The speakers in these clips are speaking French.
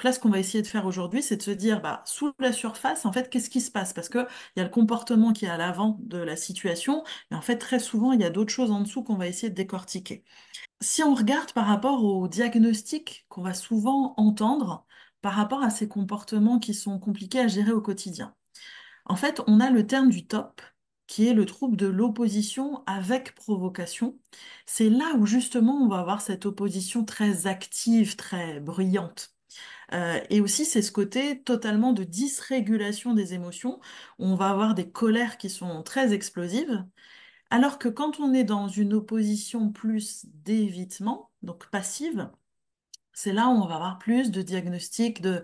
Donc là, ce qu'on va essayer de faire aujourd'hui, c'est de se dire, bah, sous la surface, en fait, qu'est-ce qui se passe? Parce qu'il y a le comportement qui est à l'avant de la situation, mais en fait, très souvent, il y a d'autres choses en dessous qu'on va essayer de décortiquer. Si on regarde par rapport au diagnostic qu'on va souvent entendre par rapport à ces comportements qui sont compliqués à gérer au quotidien, en fait, on a le terme du TOP, qui est le trouble de l'opposition avec provocation. C'est là où justement on va avoir cette opposition très active, très bruyante. Et aussi, c'est ce côté totalement de dysrégulation des émotions. On va avoir des colères qui sont très explosives, alors que quand on est dans une opposition plus d'évitement, donc passive, c'est là où on va avoir plus de diagnostics de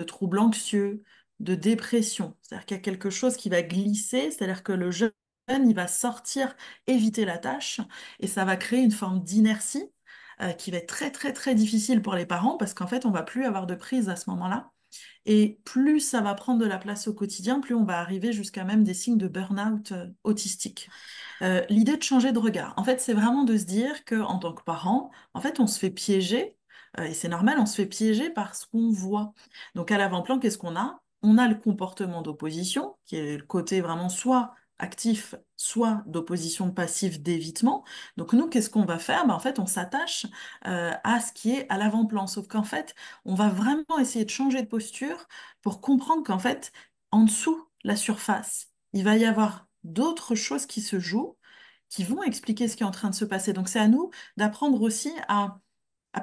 troubles anxieux, de dépression. C'est-à-dire qu'il y a quelque chose qui va glisser, c'est-à-dire que le jeune, il va sortir, éviter la tâche, et ça va créer une forme d'inertie qui va être très, très, très difficile pour les parents, parce qu'en fait, on va plus avoir de prise à ce moment-là. Et plus ça va prendre de la place au quotidien, plus on va arriver jusqu'à même des signes de burn-out autistique. L'idée de changer de regard, en fait, c'est vraiment de se dire que en tant que parent, en fait, on se fait piéger, et c'est normal, on se fait piéger par ce qu'on voit. Donc à l'avant-plan, qu'est-ce qu'on a? On a le comportement d'opposition, qui est le côté vraiment soit actif, soit d'opposition passive d'évitement. Donc nous, qu'est-ce qu'on va faire? Ben, en fait, on s'attache à ce qui est à l'avant-plan. Sauf qu'en fait, on va vraiment essayer de changer de posture pour comprendre qu'en fait, en dessous, la surface, il va y avoir d'autres choses qui se jouent, qui vont expliquer ce qui est en train de se passer. Donc c'est à nous d'apprendre aussi à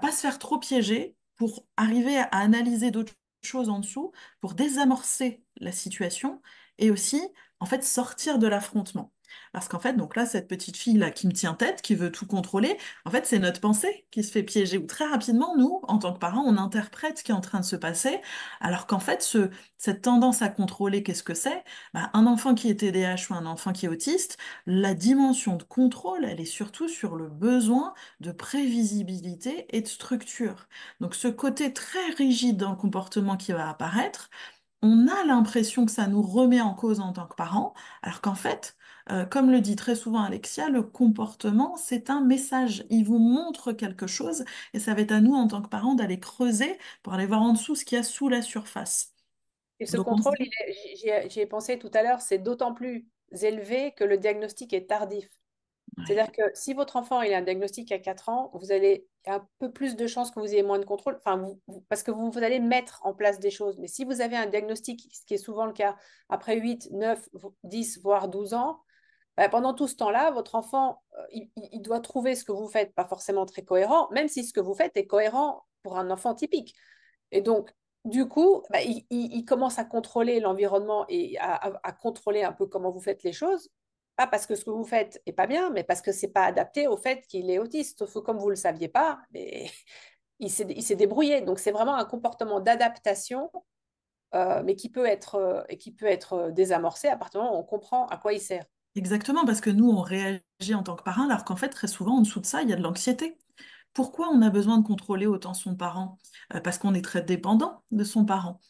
pas se faire trop piéger pour arriver à analyser d'autres choses en dessous, pour désamorcer la situation et aussi, en fait, sortir de l'affrontement. Parce qu'en fait, donc là, cette petite fille-là qui me tient tête, qui veut tout contrôler, en fait, c'est notre pensée qui se fait piéger. Ou très rapidement, nous, en tant que parents, on interprète ce qui est en train de se passer, alors qu'en fait, cette tendance à contrôler, qu'est-ce que c'est? Bah, un enfant qui est TDAH ou un enfant qui est autiste, la dimension de contrôle, elle est surtout sur le besoin de prévisibilité et de structure. Donc ce côté très rigide dans le comportement qui va apparaître, on a l'impression que ça nous remet en cause en tant que parents, alors qu'en fait, comme le dit très souvent Alexia, le comportement, c'est un message. Il vous montre quelque chose et ça va être à nous en tant que parents d'aller creuser pour aller voir en dessous ce qu'il y a sous la surface. Et ce Donc on se contrôle, dit, j'y ai pensé tout à l'heure, c'est d'autant plus élevé que le diagnostic est tardif. ouais, C'est-à-dire que si votre enfant il a un diagnostic à 4 ans, vous allez il y a un peu plus de chances que vous ayez moins de contrôle, enfin, parce que vous allez mettre en place des choses. Mais si vous avez un diagnostic, ce qui est souvent le cas après 8, 9, 10, voire 12 ans, bah, pendant tout ce temps-là, votre enfant, il doit trouver ce que vous faites pas forcément très cohérent, même si ce que vous faites est cohérent pour un enfant typique. Et donc, du coup, bah, il commence à contrôler l'environnement et à contrôler un peu comment vous faites les choses. Pas parce que ce que vous faites est pas bien, mais parce que c'est pas adapté au fait qu'il est autiste. Sauf que comme vous le saviez pas, mais il s'est débrouillé. Donc, c'est vraiment un comportement d'adaptation, mais qui peut être désamorcé à partir du moment où on comprend à quoi il sert. exactement, parce que nous, on réagit en tant que parents, alors qu'en fait, très souvent, en dessous de ça, il y a de l'anxiété. Pourquoi on a besoin de contrôler autant son parent? Parce qu'on est très dépendant de son parent.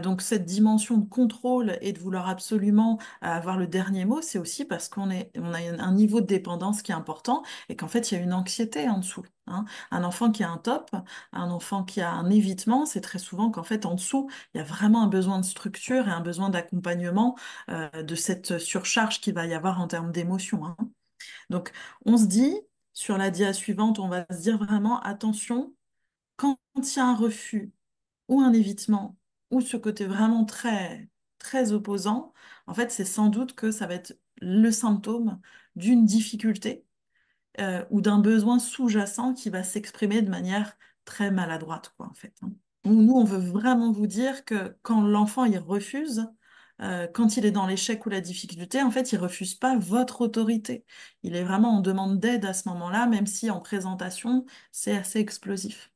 Donc cette dimension de contrôle et de vouloir absolument avoir le dernier mot, c'est aussi parce on a un niveau de dépendance qui est important et qu'en fait il y a une anxiété en dessous, hein. Un enfant qui a un top, un enfant qui a un évitement, c'est très souvent qu'en fait en dessous il y a vraiment un besoin de structure et un besoin d'accompagnement de cette surcharge qu'il va y avoir en termes d'émotions, hein. Donc, on se dit, sur la dia suivante, on va se dire vraiment, attention, quand il y a un refus ou un évitement, ou ce côté vraiment très, très opposant, en fait, c'est sans doute que ça va être le symptôme d'une difficulté ou d'un besoin sous-jacent qui va s'exprimer de manière très maladroite, quoi, en fait, hein. Nous, on veut vraiment vous dire que quand l'enfant, il refuse, quand il est dans l'échec ou la difficulté, en fait, il refuse pas votre autorité. Il est vraiment en demande d'aide à ce moment-là, même si en présentation, c'est assez explosif.